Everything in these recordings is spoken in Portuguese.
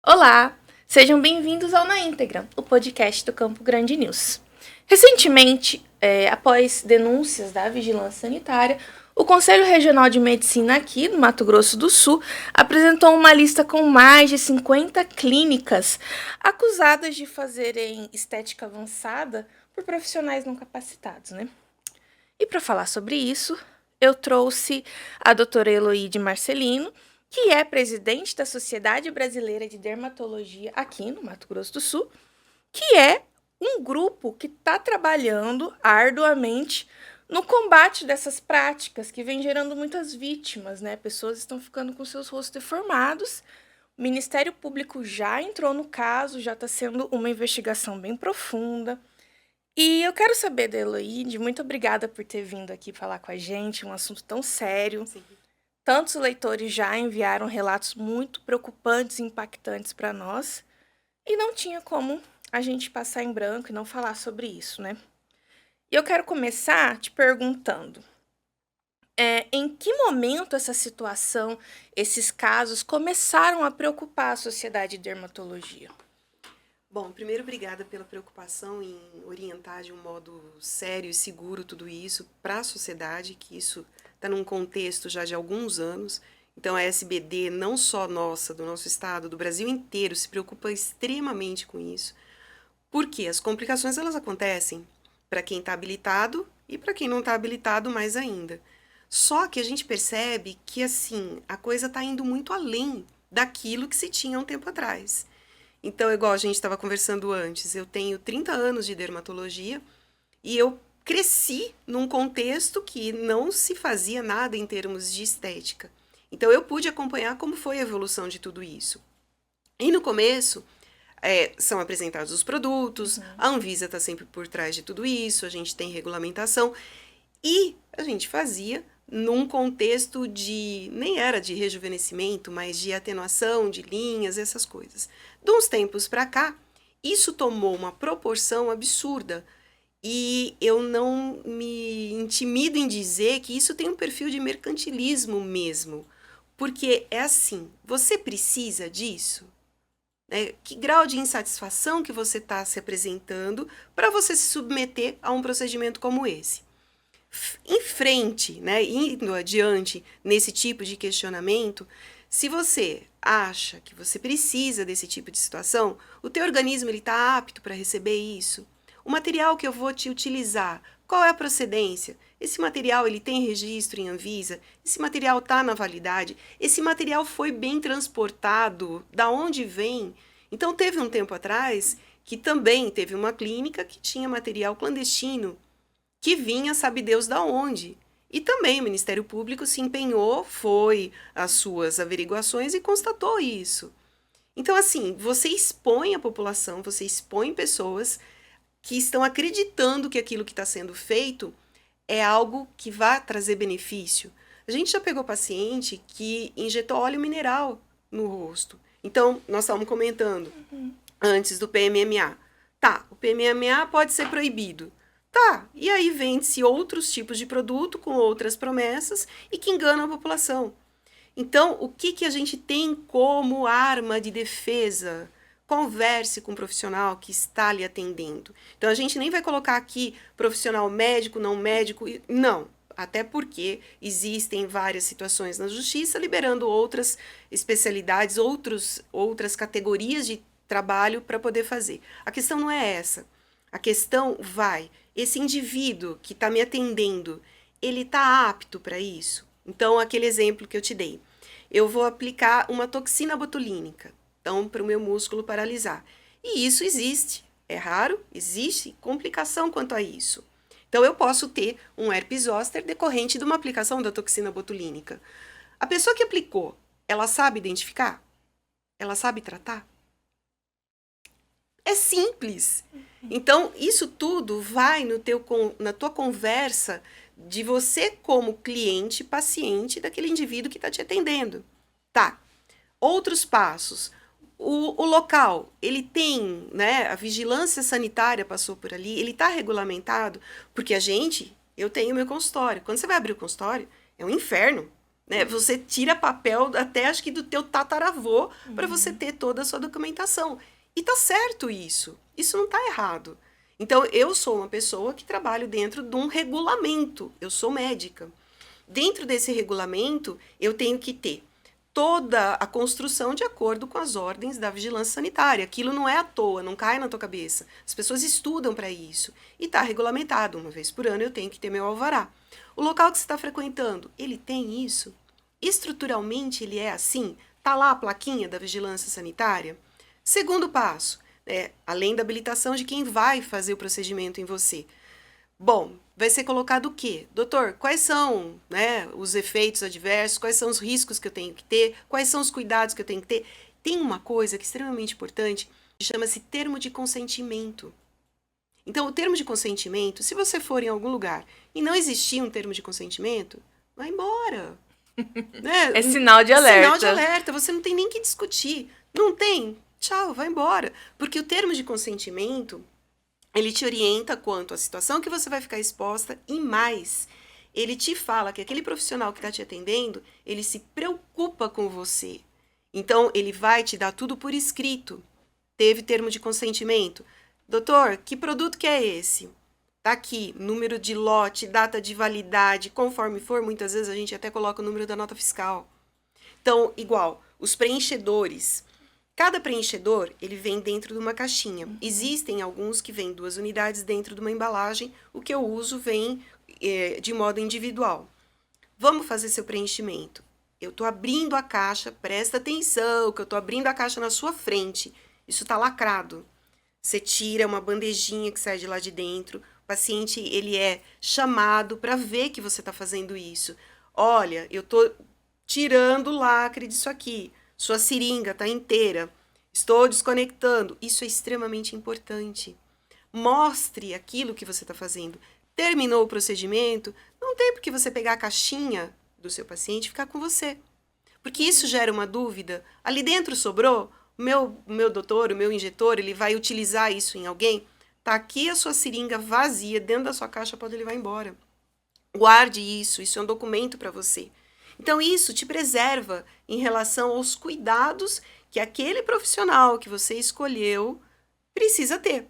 Olá, sejam bem-vindos ao Na Íntegra, o podcast do Campo Grande News. Recentemente, após denúncias da Vigilância Sanitária, o Conselho Regional de Medicina aqui no Mato Grosso do Sul apresentou uma lista com mais de 50 clínicas acusadas de fazerem estética avançada por profissionais não capacitados, né? E para falar sobre isso, eu trouxe a doutora Eloíde Marcelino, que é presidente da Sociedade Brasileira de Dermatologia aqui no Mato Grosso do Sul, que é um grupo que está trabalhando arduamente no combate dessas práticas que vem gerando muitas vítimas, né? Pessoas estão ficando com seus rostos deformados. O Ministério Público já entrou no caso, já está sendo uma investigação bem profunda. E eu quero saber da Eloíde, muito obrigada por ter vindo aqui falar com a gente, um assunto tão sério. Sim. Tantos leitores já enviaram relatos muito preocupantes e impactantes para nós, e não tinha como a gente passar em branco e não falar sobre isso, né? E eu quero começar te perguntando, em que momento essa situação, esses casos, começaram a preocupar a sociedade de dermatologia? Bom, primeiro, obrigada pela preocupação em orientar de um modo sério e seguro tudo isso para a sociedade, que isso está num contexto já de alguns anos. Então, a SBD, não só nossa, do nosso estado, do Brasil inteiro, se preocupa extremamente com isso. Porque as complicações, elas acontecem para quem está habilitado e para quem não está habilitado mais ainda. Só que a gente percebe que, assim, a coisa está indo muito além daquilo que se tinha há um tempo atrás. Então, igual a gente estava conversando antes, eu tenho 30 anos de dermatologia e eu cresci num contexto que não se fazia nada em termos de estética. Então, eu pude acompanhar como foi a evolução de tudo isso. E no começo, são apresentados os produtos, a Anvisa está sempre por trás de tudo isso, a gente tem regulamentação e a gente fazia num contexto nem era de rejuvenescimento, mas de atenuação de linhas, essas coisas. De uns tempos para cá, isso tomou uma proporção absurda e eu não me intimido em dizer que isso tem um perfil de mercantilismo mesmo, porque é assim, você precisa disso? Que grau de insatisfação que você está se apresentando para você se submeter a um procedimento como esse? Em frente, indo adiante nesse tipo de questionamento, se você acha que você precisa desse tipo de situação, o teu organismo está apto para receber isso. O material que eu vou te utilizar, qual é a procedência? Esse material ele tem registro em Anvisa? Esse material está na validade? Esse material foi bem transportado? Da onde vem? Então, teve um tempo atrás que também teve uma clínica que tinha material clandestino, que vinha sabe Deus da onde. E também o Ministério Público se empenhou, foi às suas averiguações e constatou isso. Então, assim, você expõe a população, você expõe pessoas que estão acreditando que aquilo que está sendo feito é algo que vai trazer benefício. A gente já pegou paciente que injetou óleo mineral no rosto. Então, nós estávamos comentando antes do PMMA. Tá, o PMMA pode ser proibido. Tá, e aí vende-se outros tipos de produto com outras promessas e que enganam a população. Então, o que a gente tem como arma de defesa? Converse com o profissional que está lhe atendendo. Então, a gente nem vai colocar aqui profissional médico, não médico, não. Até porque existem várias situações na justiça liberando outras especialidades, outras categorias de trabalho para poder fazer. A questão não é essa. A questão esse indivíduo que está me atendendo, ele está apto para isso? Então, aquele exemplo que eu te dei. Eu vou aplicar uma toxina botulínica, então, para o meu músculo paralisar. E isso existe. É raro, existe complicação quanto a isso. Então, eu posso ter um herpes zoster decorrente de uma aplicação da toxina botulínica. A pessoa que aplicou, ela sabe identificar? Ela sabe tratar? É simples. Então, isso tudo vai na tua conversa de você como cliente, paciente daquele indivíduo que está te atendendo. Tá. Outros passos. O local, ele tem, a vigilância sanitária passou por ali, ele está regulamentado, porque a gente Eu tenho meu consultório. Quando você vai abrir o consultório, é um inferno. Né? Você tira papel até acho que do teu tataravô para você ter toda a sua documentação. E tá certo isso. Isso não tá errado. Então, eu sou uma pessoa que trabalho dentro de um regulamento. Eu sou médica. Dentro desse regulamento, eu tenho que ter toda a construção de acordo com as ordens da vigilância sanitária. Aquilo não é à toa, não cai na tua cabeça. As pessoas estudam para isso. E está regulamentado. Uma vez por ano eu tenho que ter meu alvará. O local que você está frequentando, ele tem isso? Estruturalmente ele é assim? Está lá a plaquinha da vigilância sanitária? Segundo passo, além da habilitação de quem vai fazer o procedimento em você. Bom, vai ser colocado o quê? Doutor, quais são, né, os efeitos adversos, quais são os riscos que eu tenho que ter, quais são os cuidados que eu tenho que ter? Tem uma coisa que é extremamente importante, que chama-se termo de consentimento. Então, o termo de consentimento, se você for em algum lugar e não existir um termo de consentimento, vai embora. Né? É sinal de alerta. Sinal de alerta, você não tem nem que discutir. Não tem? Tchau, vai embora. Porque o termo de consentimento, ele te orienta quanto à situação que você vai ficar exposta e mais, ele te fala que aquele profissional que está te atendendo, ele se preocupa com você. Então, ele vai te dar tudo por escrito. Teve termo de consentimento. Doutor, que produto que é esse? Tá aqui, número de lote, data de validade, conforme for, muitas vezes a gente até coloca o número da nota fiscal. Então, igual, os preenchedores. Cada preenchedor, ele vem dentro de uma caixinha. Existem alguns que vêm 2 unidades dentro de uma embalagem. O que eu uso vem de modo individual. Vamos fazer seu preenchimento. Eu estou abrindo a caixa, presta atenção, que eu estou abrindo a caixa na sua frente. Isso está lacrado. Você tira uma bandejinha que sai de lá de dentro. O paciente, ele é chamado para ver que você está fazendo isso. Olha, eu estou tirando o lacre disso aqui. Sua seringa está inteira. Estou desconectando. Isso é extremamente importante. Mostre aquilo que você está fazendo. Terminou o procedimento, não tem por que você pegar a caixinha do seu paciente e ficar com você. Porque isso gera uma dúvida. Ali dentro sobrou? O meu doutor, o meu injetor, ele vai utilizar isso em alguém? Tá aqui a sua seringa vazia, dentro da sua caixa, pode levar embora. Guarde isso é um documento para você. Então, isso te preserva em relação aos cuidados que aquele profissional que você escolheu precisa ter.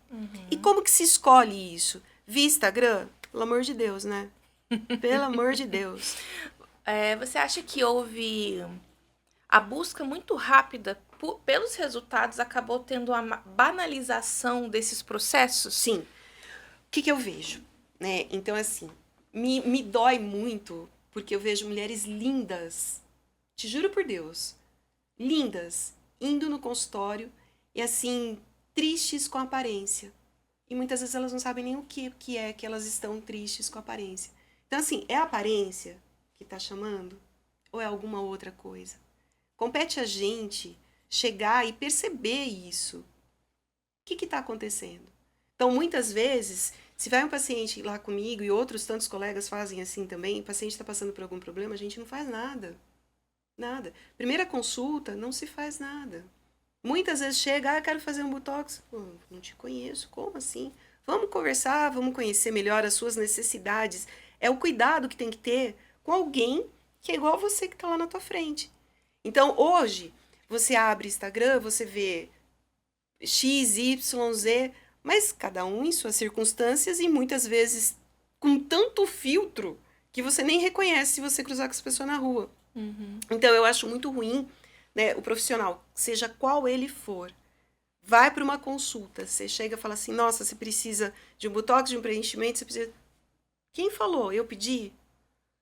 E como que se escolhe isso? Via Instagram? Pelo amor de Deus, né? Pelo amor de Deus. Você acha que houve a busca muito rápida pelos resultados, acabou tendo uma banalização desses processos? Sim. O que eu vejo? Né? Então, assim, me dói muito, porque eu vejo mulheres lindas, te juro por Deus, lindas, indo no consultório e, assim, tristes com a aparência. E muitas vezes elas não sabem nem o que é que elas estão tristes com a aparência. Então, assim, é a aparência que está chamando? Ou é alguma outra coisa? Compete a gente chegar e perceber isso. O que está acontecendo? Então, muitas vezes, se vai um paciente lá comigo e outros tantos colegas fazem assim também, o paciente está passando por algum problema, a gente não faz nada. Nada. Primeira consulta, não se faz nada. Muitas vezes chega, quero fazer um botox. Pô, não te conheço, como assim? Vamos conversar, vamos conhecer melhor as suas necessidades. É o cuidado que tem que ter com alguém que é igual a você que está lá na tua frente. Então, hoje, você abre Instagram, você vê X, Y, Z, mas cada um em suas circunstâncias e muitas vezes com tanto filtro que você nem reconhece se você cruzar com essa pessoa na rua. Então, eu acho muito ruim, né, o profissional, seja qual ele for, vai para uma consulta, você chega e fala assim, nossa, você precisa de um botox, de um preenchimento, você precisa... Quem falou? Eu pedi?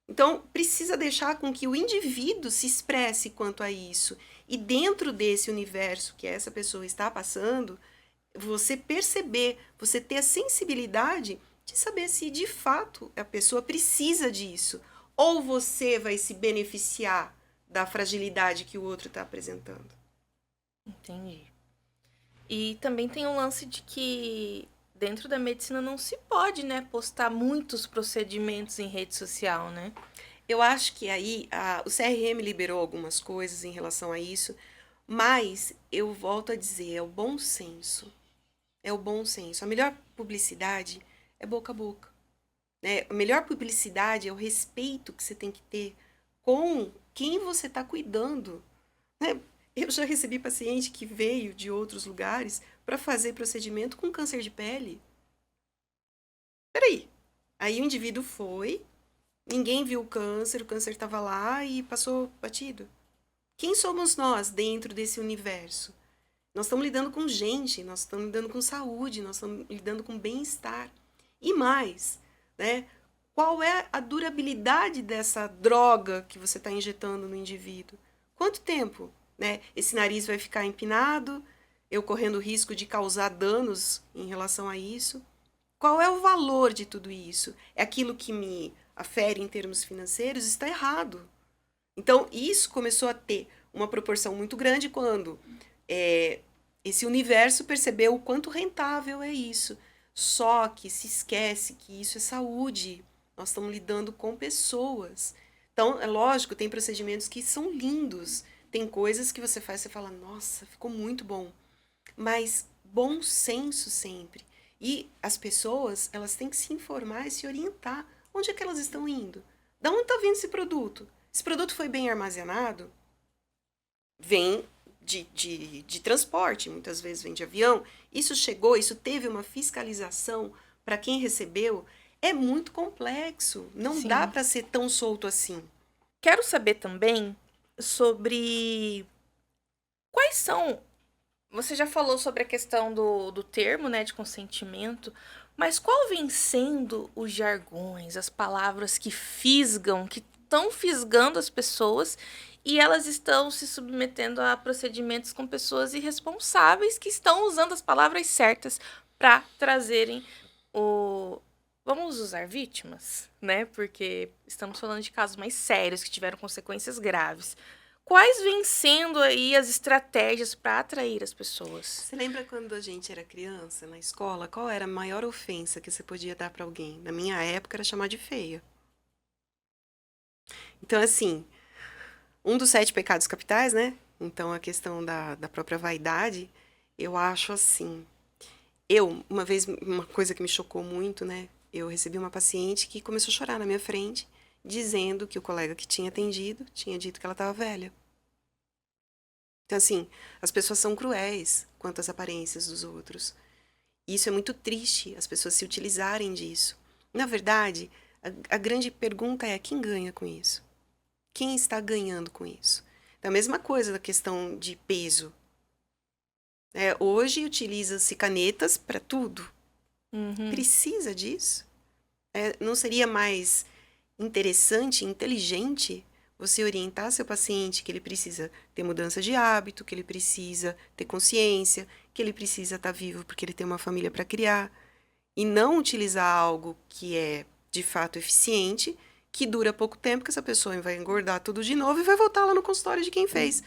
Então, precisa deixar com que o indivíduo se expresse quanto a isso. E dentro desse universo que essa pessoa está passando, você perceber, você ter a sensibilidade de saber se de fato a pessoa precisa disso. Ou você vai se beneficiar da fragilidade que o outro está apresentando. Entendi. E também tem um lance de que dentro da medicina não se pode, né, postar muitos procedimentos em rede social, né? Eu acho que aí o CRM liberou algumas coisas em relação a isso, mas eu volto a dizer, é o bom senso. É o bom senso. A melhor publicidade é boca a boca. né? A melhor publicidade é o respeito que você tem que ter com quem você está cuidando, né? Eu já recebi paciente que veio de outros lugares para fazer procedimento com câncer de pele. Peraí. Aí o indivíduo foi, ninguém viu o câncer estava lá e passou batido. Quem somos nós dentro desse universo? Nós estamos lidando com gente, nós estamos lidando com saúde, nós estamos lidando com bem-estar. E mais, né? Qual é a durabilidade dessa droga que você está injetando no indivíduo? Quanto tempo, né? Esse nariz vai ficar empinado, eu correndo o risco de causar danos em relação a isso? Qual é o valor de tudo isso? É aquilo que me afere em termos financeiros? Está errado. Então, isso começou a ter uma proporção muito grande quando esse universo percebeu o quanto rentável é isso. Só que se esquece que isso é saúde. Nós estamos lidando com pessoas. Então, é lógico, tem procedimentos que são lindos. Tem coisas que você faz e você fala, nossa, ficou muito bom. Mas bom senso sempre. E as pessoas, elas têm que se informar e se orientar. Onde é que elas estão indo? Da onde está vindo esse produto? Esse produto foi bem armazenado? Vem de transporte, muitas vezes vem de avião. Isso chegou, isso teve uma fiscalização para quem recebeu. É muito complexo. Não Sim. dá para ser tão solto assim. Quero saber também sobre quais são... Você já falou sobre a questão do termo, né, de consentimento, mas qual vem sendo os jargões, as palavras que fisgam, que estão fisgando as pessoas e elas estão se submetendo a procedimentos com pessoas irresponsáveis que estão usando as palavras certas para trazerem o... Vamos usar vítimas, né? Porque estamos falando de casos mais sérios que tiveram consequências graves. Quais vêm sendo aí as estratégias para atrair as pessoas? Você lembra quando a gente era criança, na escola, qual era a maior ofensa que você podia dar para alguém? Na minha época era chamar de feia. Então, assim, um dos 7 pecados capitais, né? Então, a questão da própria vaidade, eu acho assim... uma vez, uma coisa que me chocou muito, né? Eu recebi uma paciente que começou a chorar na minha frente, dizendo que o colega que tinha atendido tinha dito que ela estava velha. Então, assim, as pessoas são cruéis quanto às aparências dos outros. E isso é muito triste, as pessoas se utilizarem disso. Na verdade, a grande pergunta é quem ganha com isso? Quem está ganhando com isso? Então, a mesma coisa da questão de peso. Hoje utiliza-se canetas para tudo. Precisa disso? Não seria mais interessante, inteligente você orientar seu paciente que ele precisa ter mudança de hábito, que ele precisa ter consciência, que ele precisa estar vivo porque ele tem uma família para criar, e não utilizar algo que é de fato eficiente, que dura pouco tempo, que essa pessoa vai engordar tudo de novo e vai voltar lá no consultório de quem fez.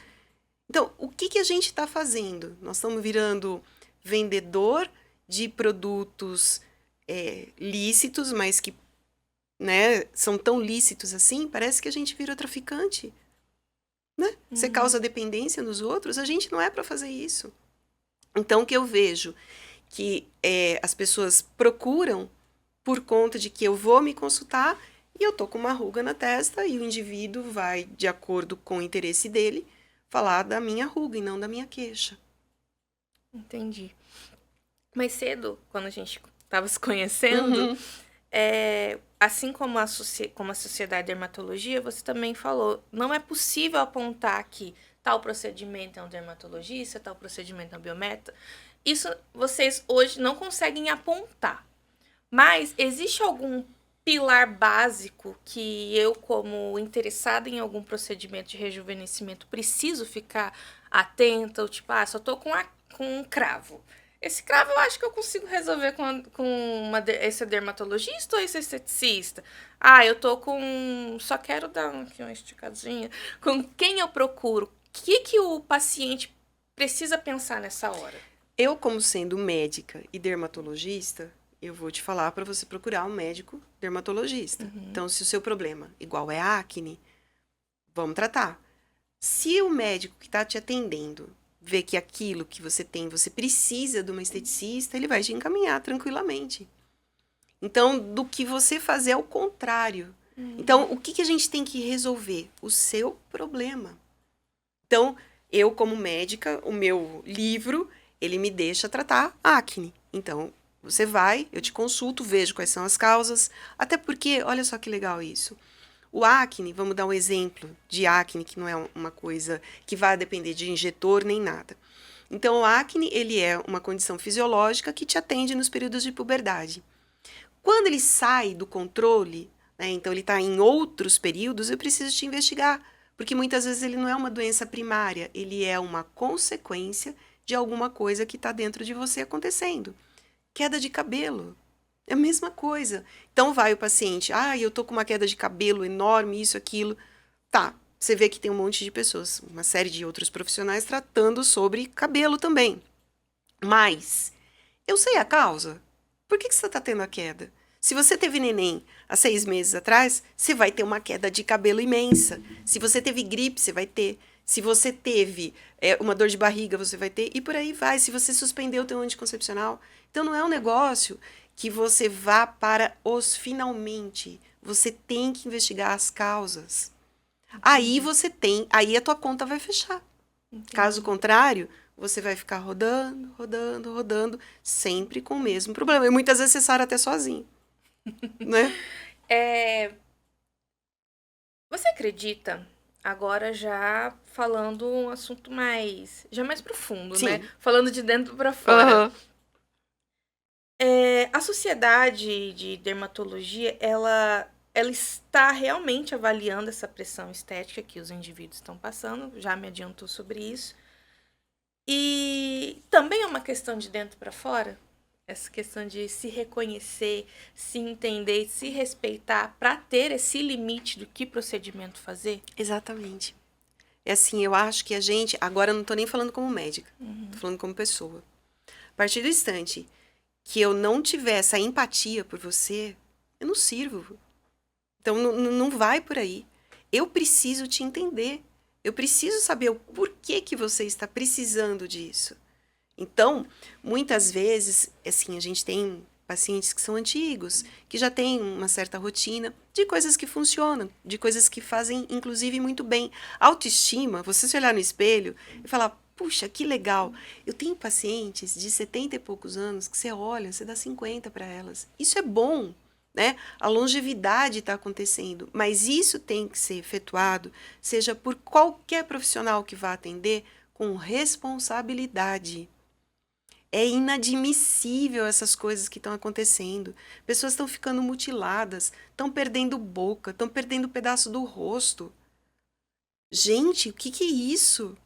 Então, o que a gente está fazendo? Nós estamos virando vendedor de produtos lícitos, mas que, né, são tão lícitos assim, parece que a gente virou traficante. Né? Você causa dependência nos outros, a gente não é para fazer isso. Então, o que eu vejo que as pessoas procuram por conta de que eu vou me consultar e eu tô com uma ruga na testa e o indivíduo vai, de acordo com o interesse dele, falar da minha ruga e não da minha queixa. Entendi. Mais cedo, quando a gente estava se conhecendo, assim como a Sociedade de Dermatologia, você também falou, não é possível apontar que tal procedimento é um dermatologista, tal procedimento é um biomédico. Isso vocês hoje não conseguem apontar. Mas existe algum pilar básico que eu, como interessada em algum procedimento de rejuvenescimento, preciso ficar atenta? Ou tipo, só tô com um cravo. Esse cravo eu acho que eu consigo resolver com esse dermatologista ou esse esteticista? Eu tô com... Só quero dar aqui uma esticadinha. Com quem eu procuro? O que o paciente precisa pensar nessa hora? Eu, como sendo médica e dermatologista, eu vou te falar para você procurar um médico dermatologista. Então, se o seu problema igual é acne, vamos tratar. Se o médico que está te atendendo vê que aquilo que você tem, você precisa de uma esteticista, ele vai te encaminhar tranquilamente. Então, do que você fazer ao contrário. Então, o que a gente tem que resolver? O seu problema. Então, eu como médica, o meu livro, ele me deixa tratar acne. Então, você vai, eu te consulto, vejo quais são as causas. Até porque, olha só que legal isso. O acne, vamos dar um exemplo de acne, que não é uma coisa que vai depender de injetor nem nada. Então, o acne, ele é uma condição fisiológica que te atende nos períodos de puberdade. Quando ele sai do controle, né, então ele está em outros períodos, eu preciso te investigar. Porque muitas vezes ele não é uma doença primária, ele é uma consequência de alguma coisa que está dentro de você acontecendo. Queda de cabelo. É a mesma coisa. Então vai o paciente, eu tô com uma queda de cabelo enorme, isso, aquilo. Tá, você vê que tem um monte de pessoas, uma série de outros profissionais tratando sobre cabelo também. Mas, eu sei a causa. Por que você está tendo a queda? Se você teve neném há 6 meses atrás, você vai ter uma queda de cabelo imensa. Se você teve gripe, você vai ter. Se você teve uma dor de barriga, você vai ter. E por aí vai. Se você suspendeu o teu anticoncepcional. Então, não é um negócio que você vá para os finalmente. Você tem que investigar as causas. Aí a tua conta vai fechar. Entendi. Caso contrário, você vai ficar rodando, sempre com o mesmo problema. E muitas vezes você sara até sozinho. Né? Você acredita, agora já falando um assunto mais profundo, sim, né? Falando de dentro para fora. A sociedade de dermatologia, ela está realmente avaliando essa pressão estética que os indivíduos estão passando, já me adiantou sobre isso. E também é uma questão de dentro para fora, essa questão de se reconhecer, se entender, se respeitar para ter esse limite do que procedimento fazer? Exatamente. É assim, eu acho que a gente, agora eu não tô nem falando como médica, tô falando como pessoa. A partir do instante que eu não tiver essa empatia por você, eu não sirvo. Então, não vai por aí. Eu preciso te entender. Eu preciso saber o porquê que você está precisando disso. Então, muitas vezes, assim, a gente tem pacientes que são antigos, que já têm uma certa rotina de coisas que funcionam, de coisas que fazem, inclusive, muito bem. Autoestima, você se olhar no espelho e falar, puxa, que legal. Eu tenho pacientes de 70 e poucos anos que você olha, você dá 50 para elas. Isso é bom, né? A longevidade está acontecendo, mas isso tem que ser efetuado, seja por qualquer profissional que vá atender, com responsabilidade. É inadmissível essas coisas que estão acontecendo. Pessoas estão ficando mutiladas, estão perdendo boca, estão perdendo pedaço do rosto. Gente, o que é isso?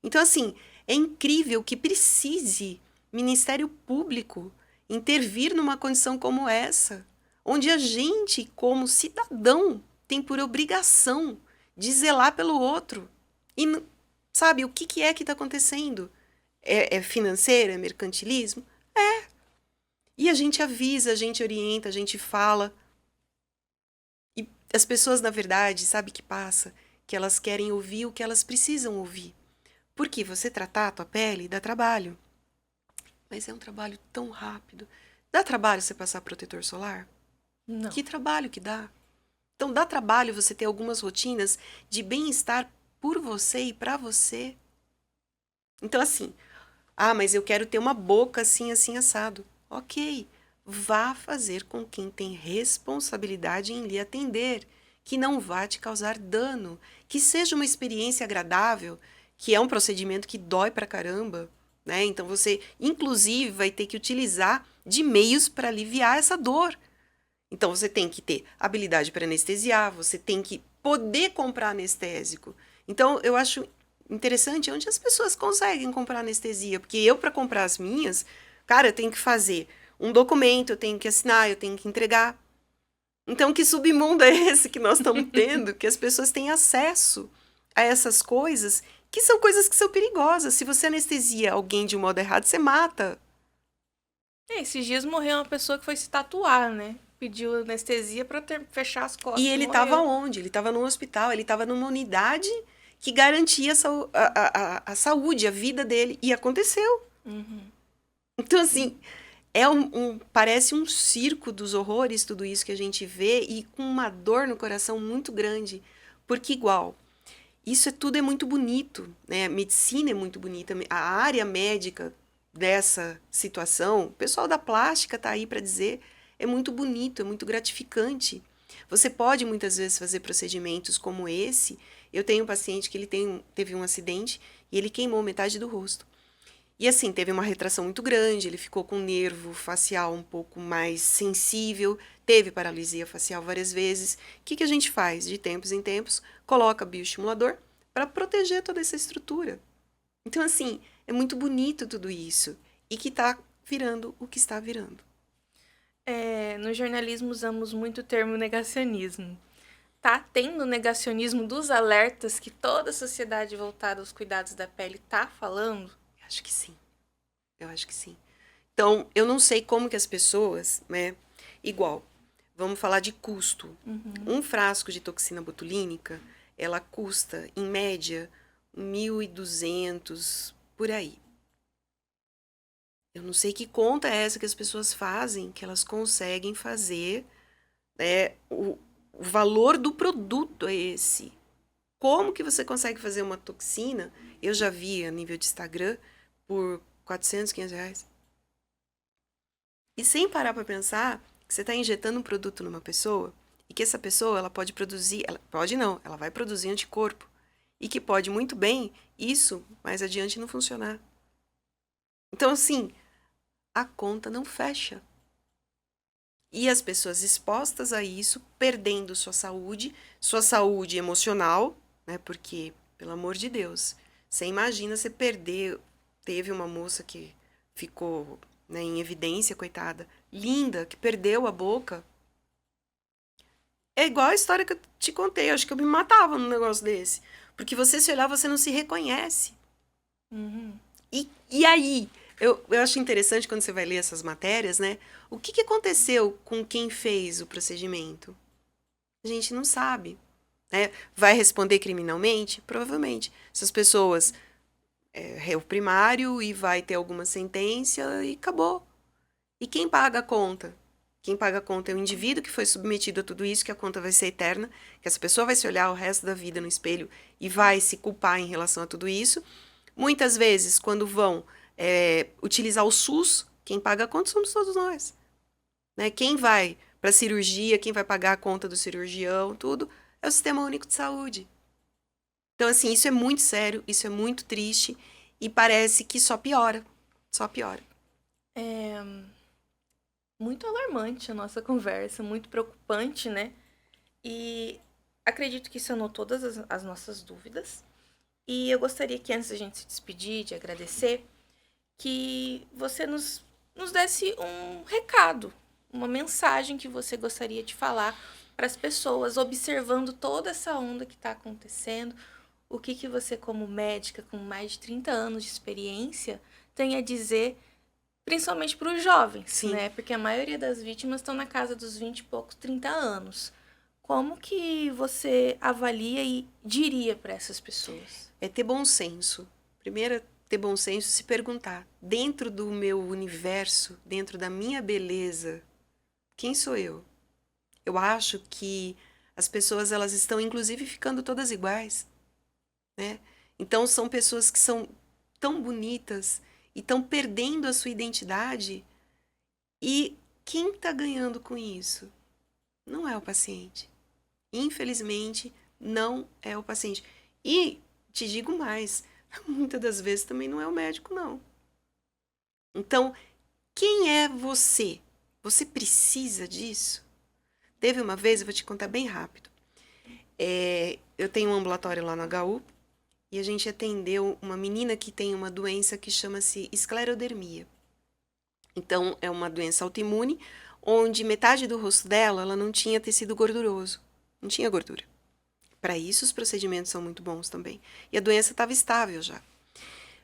Então, assim, é incrível que precise Ministério Público intervir numa condição como essa, onde a gente, como cidadão, tem por obrigação de zelar pelo outro. E, sabe, o que é que está acontecendo? É financeiro? É mercantilismo? É. E a gente avisa, a gente orienta, a gente fala. E as pessoas, na verdade, sabe o que passa? Que elas querem ouvir o que elas precisam ouvir. Porque você tratar a tua pele dá trabalho. Mas é um trabalho tão rápido. Dá trabalho você passar protetor solar? Não. Que trabalho que dá? Então, dá trabalho você ter algumas rotinas de bem-estar por você e para você. Então, assim, mas eu quero ter uma boca assim, assim, assado. Ok, vá fazer com quem tem responsabilidade em lhe atender, que não vá te causar dano, que seja uma experiência agradável, que é um procedimento que dói pra caramba, né? Então, você, inclusive, vai ter que utilizar de meios para aliviar essa dor. Então, você tem que ter habilidade para anestesiar, você tem que poder comprar anestésico. Então, eu acho interessante onde as pessoas conseguem comprar anestesia, porque eu, para comprar as minhas, cara, eu tenho que fazer um documento, eu tenho que assinar, eu tenho que entregar. Então, que submundo é esse que nós estamos tendo, que as pessoas têm acesso a essas coisas, que são coisas que são perigosas. Se você anestesia alguém de um modo errado, você mata. Esses dias morreu uma pessoa que foi se tatuar, né? Pediu anestesia para fechar as costas. E ele estava onde? Ele estava num hospital, ele estava numa unidade que garantia a saúde, a vida dele. E aconteceu. Uhum. Então, assim, parece um circo dos horrores, tudo isso que a gente vê, e com uma dor no coração muito grande. Porque igual, tudo é muito bonito, né? A medicina é muito bonita, a área médica dessa situação, o pessoal da plástica está aí para dizer, é muito bonito, é muito gratificante. Você pode muitas vezes fazer procedimentos como esse. Eu tenho um paciente que teve um acidente e ele queimou metade do rosto. E assim, teve uma retração muito grande, ele ficou com o nervo facial um pouco mais sensível, teve paralisia facial várias vezes. O que a gente faz? De tempos em tempos, coloca bioestimulador para proteger toda essa estrutura. Então, assim, é muito bonito tudo isso. E que está virando o que está virando. No jornalismo usamos muito o termo negacionismo. Tá tendo negacionismo dos alertas que toda a sociedade voltada aos cuidados da pele tá falando? Eu acho que sim. Eu acho que sim. Então, eu não sei como que as pessoas, né? Igual, vamos falar de custo. Um frasco de toxina botulínica, ela custa, em média, 1.200, por aí. Eu não sei que conta é essa que as pessoas fazem, que elas conseguem fazer, né? O valor do produto é esse. Como que você consegue fazer uma toxina? Eu já vi a nível de Instagram por 400, 500 reais. E sem parar para pensar que você está injetando um produto numa pessoa e que essa pessoa ela pode produzir, ela vai produzir anticorpo. E que pode muito bem isso mais adiante não funcionar. Então, assim, a conta não fecha. E as pessoas expostas a isso, perdendo sua saúde emocional, né? Porque, pelo amor de Deus, você imagina você perder. Teve uma moça que ficou, né, em evidência, coitada, linda, que perdeu a boca. É igual a história que eu te contei, eu acho que eu me matava num negócio desse. Porque você se olhar, você não se reconhece. E aí, eu acho interessante quando você vai ler essas matérias, né? O que aconteceu com quem fez o procedimento? A gente não sabe. Né? Vai responder criminalmente? Provavelmente. Essas pessoas réu primário e vai ter alguma sentença e acabou. E quem paga a conta? Quem paga a conta é o indivíduo que foi submetido a tudo isso, que a conta vai ser eterna, que essa pessoa vai se olhar o resto da vida no espelho e vai se culpar em relação a tudo isso. Muitas vezes, quando vão utilizar o SUS, quem paga a conta somos todos nós. Né? Quem vai para a cirurgia, quem vai pagar a conta do cirurgião, tudo, é o Sistema Único de Saúde. Então, assim, isso é muito sério, isso é muito triste e parece que só piora. Só piora. É muito alarmante a nossa conversa, muito preocupante, né? E acredito que sanou todas as nossas dúvidas. E eu gostaria que, antes da gente se despedir, de agradecer, que você nos desse um recado, uma mensagem que você gostaria de falar para as pessoas, observando toda essa onda que está acontecendo. O que você, como médica, com mais de 30 anos de experiência, tem a dizer, principalmente para os jovens, Sim. né? Porque a maioria das vítimas estão na casa dos 20 e poucos, 30 anos. Como que você avalia e diria para essas pessoas? É ter bom senso. Primeiro, ter bom senso e se perguntar, dentro do meu universo, dentro da minha beleza, quem sou eu? Eu acho que as pessoas, elas estão, inclusive, ficando todas iguais. Né? Então, são pessoas que são tão bonitas e estão perdendo a sua identidade. E quem está ganhando com isso? Não é o paciente. Infelizmente, não é o paciente. E te digo mais, muitas das vezes também não é o médico, não. Então, quem é você? Você precisa disso? Teve uma vez, eu vou te contar bem rápido. Eu tenho um ambulatório lá no HU e a gente atendeu uma menina que tem uma doença que chama-se esclerodermia. Então, é uma doença autoimune, onde metade do rosto dela ela não tinha tecido gorduroso. Não tinha gordura. Para isso, os procedimentos são muito bons também. E a doença estava estável já.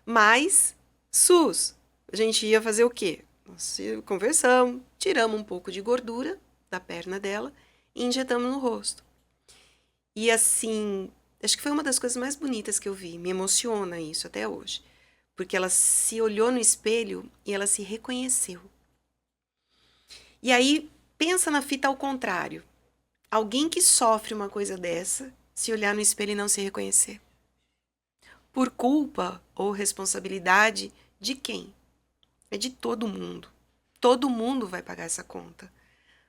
Mas, SUS, a gente ia fazer o quê? Nós conversamos, tiramos um pouco de gordura da perna dela e injetamos no rosto. E assim, acho que foi uma das coisas mais bonitas que eu vi. Me emociona isso até hoje. Porque ela se olhou no espelho e ela se reconheceu. E aí, pensa na fita ao contrário. Alguém que sofre uma coisa dessa, se olhar no espelho e não se reconhecer. Por culpa ou responsabilidade de quem? É de todo mundo. Todo mundo vai pagar essa conta.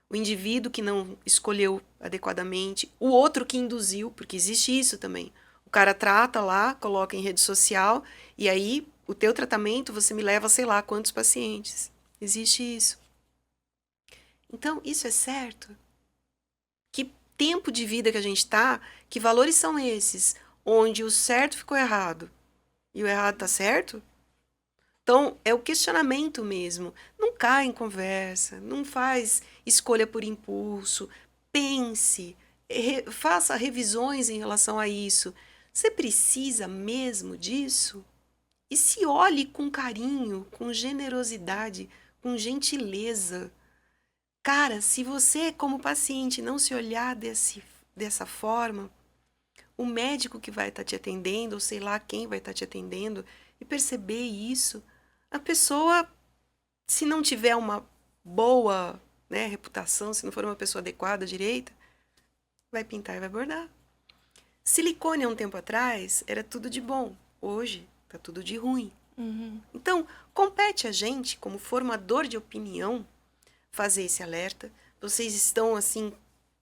O indivíduo que não escolheu adequadamente, o outro que induziu, porque existe isso também. O cara trata lá, coloca em rede social, e aí o teu tratamento você me leva, sei lá, quantos pacientes. Existe isso. Então, isso é certo? Que tempo de vida que a gente está, que valores são esses, onde o certo ficou errado e o errado está certo? Então, é o questionamento mesmo. Não cai em conversa, não faz escolha por impulso. Pense, faça revisões em relação a isso. Você precisa mesmo disso? E se olhe com carinho, com generosidade, com gentileza. Cara, se você, como paciente, não se olhar dessa forma, o médico que vai estar te atendendo, ou sei lá quem vai estar te atendendo, e perceber isso, a pessoa, se não tiver uma boa, né, reputação, se não for uma pessoa adequada, direita, vai pintar e vai bordar. Silicone, há um tempo atrás, era tudo de bom. Hoje, tá tudo de ruim. Então, compete a gente, como formador de opinião, fazer esse alerta. Vocês estão, assim,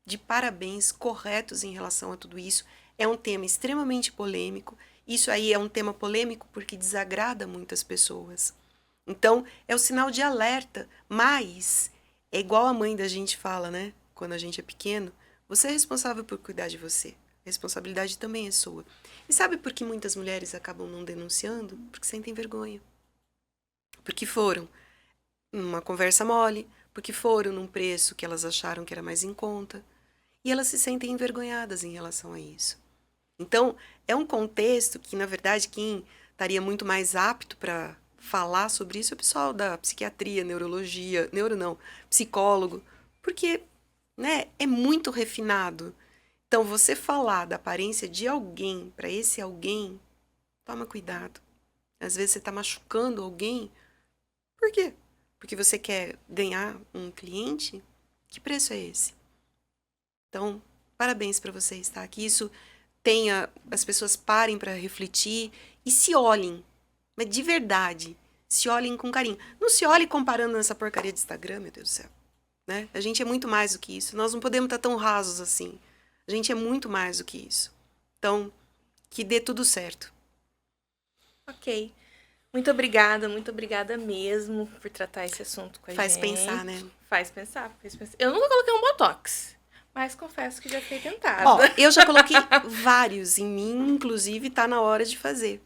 de parabéns, corretos em relação a tudo isso. É um tema extremamente polêmico. Isso aí é um tema polêmico porque desagrada muitas pessoas. Então, é o sinal de alerta. Mas, é igual a mãe da gente fala, né? Quando a gente é pequeno, você é responsável por cuidar de você. A responsabilidade também é sua. E sabe por que muitas mulheres acabam não denunciando? Porque sentem vergonha. Porque foram numa conversa mole, porque foram num preço que elas acharam que era mais em conta. E elas se sentem envergonhadas em relação a isso. Então, é um contexto que, na verdade, quem estaria muito mais apto para falar sobre isso é o pessoal da psiquiatria, neurologia, psicólogo, porque, né, é muito refinado. Então, você falar da aparência de alguém para esse alguém, toma cuidado. Às vezes você está machucando alguém. Por quê? Porque você quer ganhar um cliente? Que preço é esse? Então, parabéns para vocês, tá? Que isso tenha, as pessoas parem para refletir e se olhem, mas de verdade, se olhem com carinho. Não se olhem comparando nessa porcaria de Instagram, meu Deus do céu. Né? A gente é muito mais do que isso. Nós não podemos estar tão rasos assim. A gente é muito mais do que isso. Então, que dê tudo certo. Ok. Muito obrigada mesmo por tratar esse assunto com a gente. Faz pensar, né? Faz pensar. Eu nunca coloquei um botox, mas confesso que já fui tentada. Ó, eu já coloquei vários em mim, inclusive tá na hora de fazer.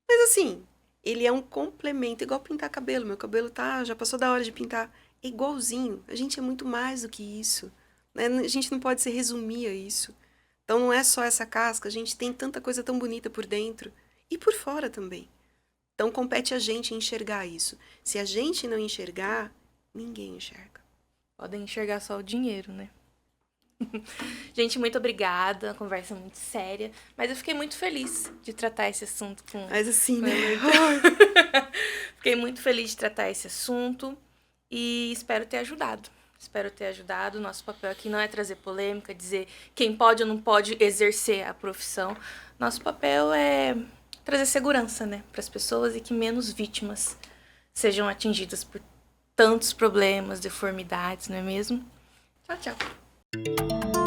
Mas assim, ele é um complemento, igual pintar cabelo. Meu cabelo já passou da hora de pintar. É igualzinho. A gente é muito mais do que isso. Né? A gente não pode se resumir a isso. Então não é só essa casca, a gente tem tanta coisa tão bonita por dentro e por fora também. Então compete a gente enxergar isso. Se a gente não enxergar, ninguém enxerga. Podem enxergar só o dinheiro, né? Gente, muito obrigada. A conversa é muito séria. Mas eu fiquei muito feliz de tratar esse assunto com... Mas assim, né? Fiquei muito feliz de tratar esse assunto. E espero ter ajudado. Nosso papel aqui não é trazer polêmica, dizer quem pode ou não pode exercer a profissão. Nosso papel é trazer segurança, né, para as pessoas e que menos vítimas sejam atingidas por tantos problemas, deformidades, não é mesmo? Tchau, tchau.